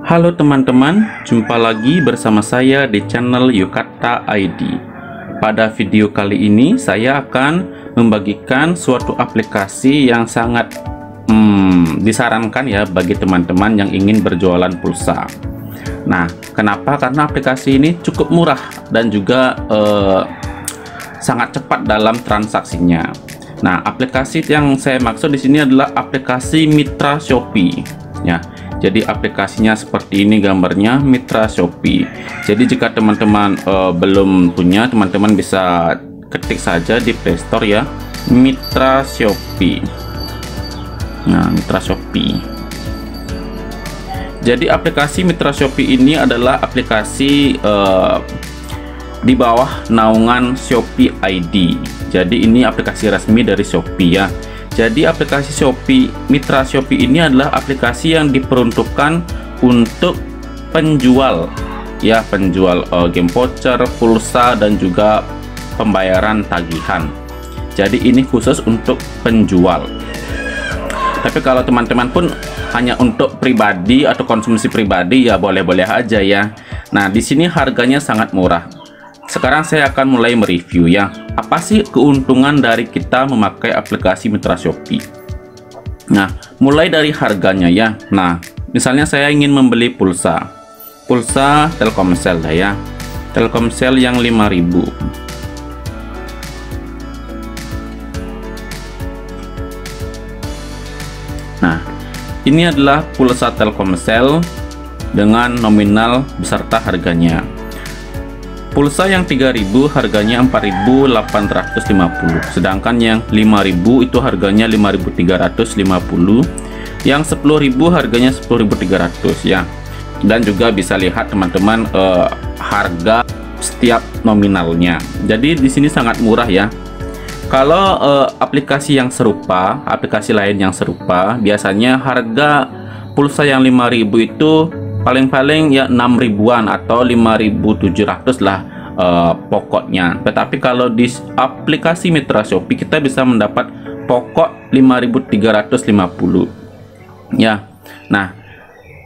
Halo teman-teman, jumpa lagi bersama saya di channel Yukata ID. Pada video kali ini saya akan membagikan suatu aplikasi yang sangat disarankan ya bagi teman-teman yang ingin berjualan pulsa. Nah, kenapa? Karena aplikasi ini cukup murah dan juga sangat cepat dalam transaksinya. Nah, aplikasi yang saya maksud di sini adalah aplikasi Mitra Shopee ya. Jadi aplikasinya seperti ini gambarnya, Mitra Shopee. Jadi jika teman-teman belum punya, teman-teman bisa ketik saja di Play Store ya, Mitra Shopee. Nah, Mitra Shopee. Jadi aplikasi Mitra Shopee ini adalah aplikasi di bawah naungan Shopee ID. Jadi ini aplikasi resmi dari Shopee ya. Jadi aplikasi Shopee, Mitra Shopee ini adalah aplikasi yang diperuntukkan untuk penjual ya, penjual game voucher, pulsa dan juga pembayaran tagihan. Jadi ini khusus untuk penjual. Tapi kalau teman-teman pun hanya untuk pribadi atau konsumsi pribadi ya boleh-boleh aja ya. Nah, di sini harganya sangat murah. Sekarang saya akan mulai mereview ya. Apa sih keuntungan dari kita memakai aplikasi Mitra Shopee? Nah, mulai dari harganya ya. Nah, misalnya saya ingin membeli pulsa Telkomsel ya. Telkomsel yang 5.000. Nah, ini adalah pulsa Telkomsel dengan nominal beserta harganya. Pulsa yang 3.000 harganya 4.850, sedangkan yang 5.000 itu harganya 5.350, yang 10.000 harganya 10.300 ya. Dan juga bisa lihat teman-teman harga setiap nominalnya. Jadi di sini sangat murah ya. Kalau aplikasi yang serupa, aplikasi lain yang serupa, biasanya harga pulsa yang 5.000 itu paling-paling ya 6.000-an atau 5.700 lah pokoknya. Tetapi kalau di aplikasi Mitra Shopee kita bisa mendapat pokok 5.350 ya. Nah,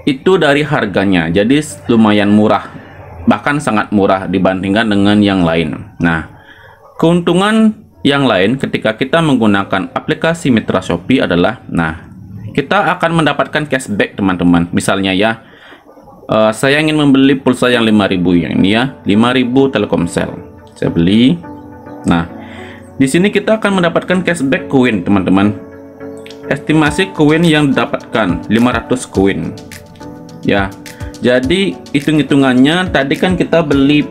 itu dari harganya. Jadi lumayan murah, bahkan sangat murah dibandingkan dengan yang lain. Nah, keuntungan yang lain ketika kita menggunakan aplikasi Mitra Shopee adalah, nah, kita akan mendapatkan cashback teman-teman. Misalnya ya, saya ingin membeli pulsa yang 5.000 yang ini ya, 5.000 Telkomsel. Saya beli. Nah, di sini kita akan mendapatkan cashback koin, teman-teman. Estimasi koin yang didapatkan 500 koin. Ya. Jadi hitung-hitungannya tadi kan kita beli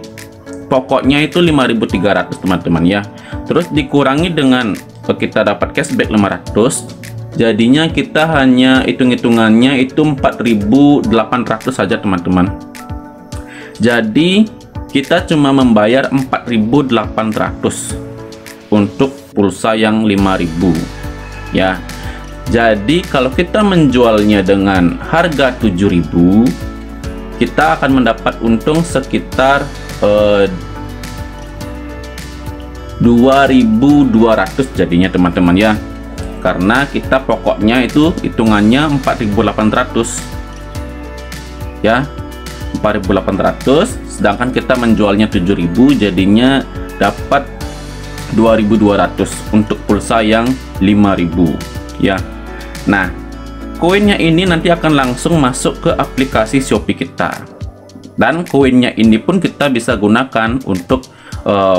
pokoknya itu 5.300, teman-teman ya. Terus dikurangi dengan kita dapat cashback 500. Jadinya kita hanya hitung-hitungannya itu 4.800 saja teman-teman. Jadi kita cuma membayar 4.800 untuk pulsa yang 5.000 ya. Jadi kalau kita menjualnya dengan harga 7.000, kita akan mendapat untung sekitar 2.200 jadinya teman-teman ya. Karena kita pokoknya itu hitungannya 4.800 ya, 4.800, sedangkan kita menjualnya 7.000, jadinya dapat 2.200 untuk pulsa yang 5.000 ya. Nah, koinnya ini nanti akan langsung masuk ke aplikasi Shopee kita, dan koinnya ini pun kita bisa gunakan untuk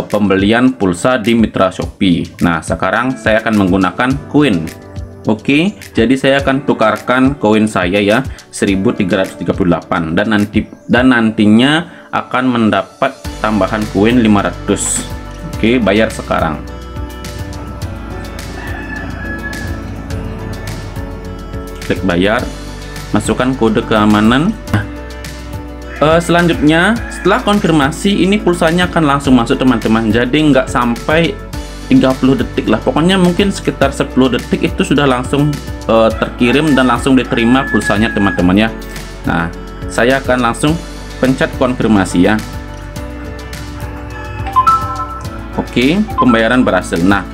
pembelian pulsa di Mitra Shopee. Nah, sekarang saya akan menggunakan koin. Oke, jadi saya akan tukarkan koin saya ya, 1.338, dan nantinya akan mendapat tambahan koin 500. Oke, bayar sekarang. Klik bayar, masukkan kode keamanan. Selanjutnya setelah konfirmasi ini pulsanya akan langsung masuk teman-teman. Jadi nggak sampai 30 detik lah, pokoknya mungkin sekitar 10 detik itu sudah langsung terkirim dan langsung diterima pulsanya teman-teman ya. Nah, saya akan langsung pencet konfirmasi ya. Oke, pembayaran berhasil. Nah,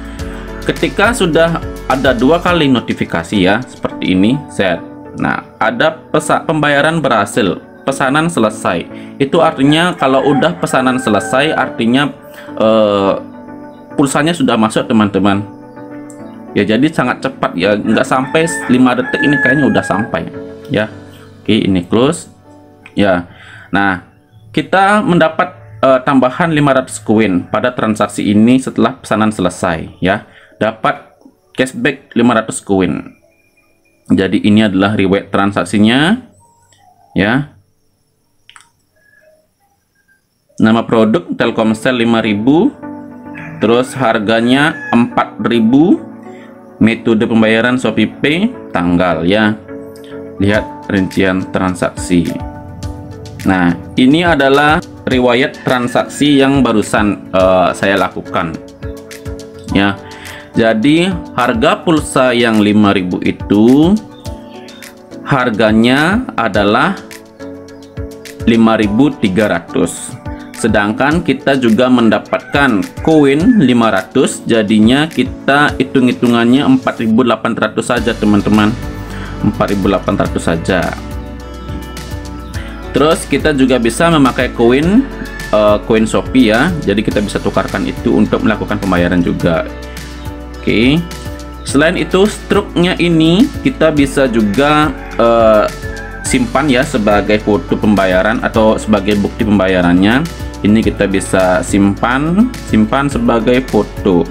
ketika sudah ada 2 kali notifikasi ya seperti ini, set. Nah, ada pembayaran berhasil, pesanan selesai. Itu artinya kalau udah pesanan selesai artinya pulsanya sudah masuk teman-teman. Ya, jadi sangat cepat ya, nggak sampai 5 detik ini kayaknya udah sampai ya. Oke, ini close ya. Nah, kita mendapat tambahan 500 koin pada transaksi ini setelah pesanan selesai ya. Dapat cashback 500 koin. Jadi ini adalah reward transaksinya ya. Nama produk Telkomsel 5000, terus harganya 4000, metode pembayaran ShopeePay, tanggal ya. Lihat rincian transaksi. Nah, ini adalah riwayat transaksi yang barusan saya lakukan ya. Jadi harga pulsa yang 5000 itu harganya adalah 5.300. Sedangkan kita juga mendapatkan koin 500, jadinya kita hitung-hitungannya 4.800 saja teman-teman. 4.800 saja. Terus kita juga bisa memakai koin Shopee ya. Jadi kita bisa tukarkan itu untuk melakukan pembayaran juga. Oke. Selain itu, struknya ini kita bisa juga simpan ya sebagai foto pembayaran atau sebagai bukti pembayarannya. Ini kita bisa simpan sebagai foto.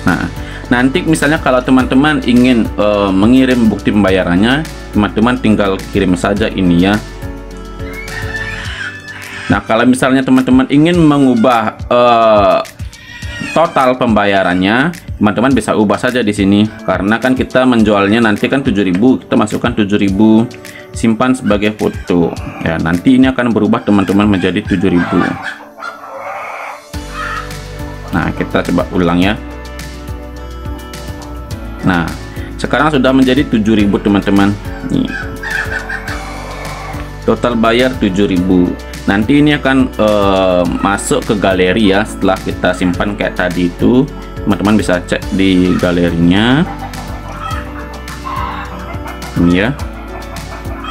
Nah, nanti misalnya kalau teman-teman ingin mengirim bukti pembayarannya, teman-teman tinggal kirim saja ini ya. Nah, kalau misalnya teman-teman ingin mengubah total pembayarannya, teman-teman bisa ubah saja di sini. Karena kan kita menjualnya nanti kan 7.000, kita masukkan 7.000, simpan sebagai foto. Ya, nanti ini akan berubah teman-teman menjadi 7.000. Nah, kita coba ulang ya. Nah, sekarang sudah menjadi 7.000 teman-teman. Nih. Total bayar 7.000. Nanti ini akan masuk ke galeri ya. Setelah kita simpan kayak tadi itu, teman-teman bisa cek di galerinya. Ini ya.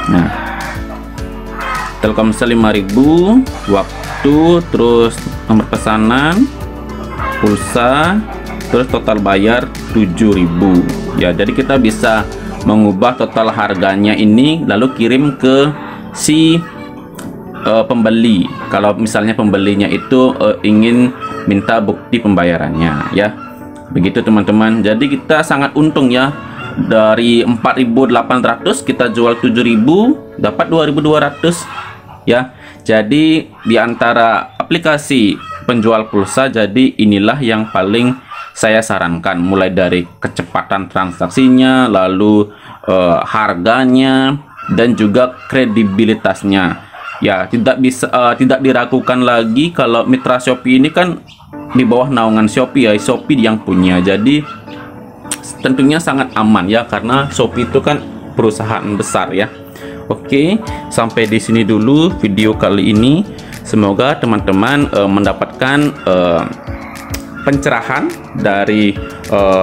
Nah, Telkomsel 5.000, waktu, terus nomor pesanan, pulsa, terus total bayar 7.000 ya. Jadi kita bisa mengubah total harganya ini lalu kirim ke si pembeli. Kalau misalnya pembelinya itu ingin minta bukti pembayarannya ya. Begitu teman-teman. Jadi kita sangat untung ya. Dari 4.800 kita jual 7.000, dapat 2.200 ya. Jadi di antara aplikasi penjual pulsa, jadi inilah yang paling saya sarankan, mulai dari kecepatan transaksinya, lalu harganya, dan juga kredibilitasnya ya. Tidak diragukan lagi kalau mitra Shopee ini kan di bawah naungan Shopee ya, Shopee yang punya. Jadi tentunya sangat aman ya, karena Shopee itu kan perusahaan besar ya. Oke, sampai di sini dulu video kali ini. Semoga teman-teman mendapatkan pencerahan dari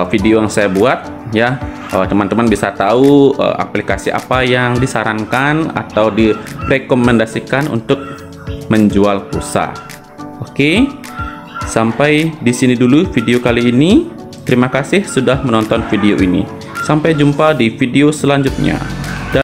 video yang saya buat ya. Teman-teman bisa tahu aplikasi apa yang disarankan atau direkomendasikan untuk menjual pulsa. Oke, sampai di sini dulu video kali ini. Terima kasih sudah menonton video ini. Sampai jumpa di video selanjutnya.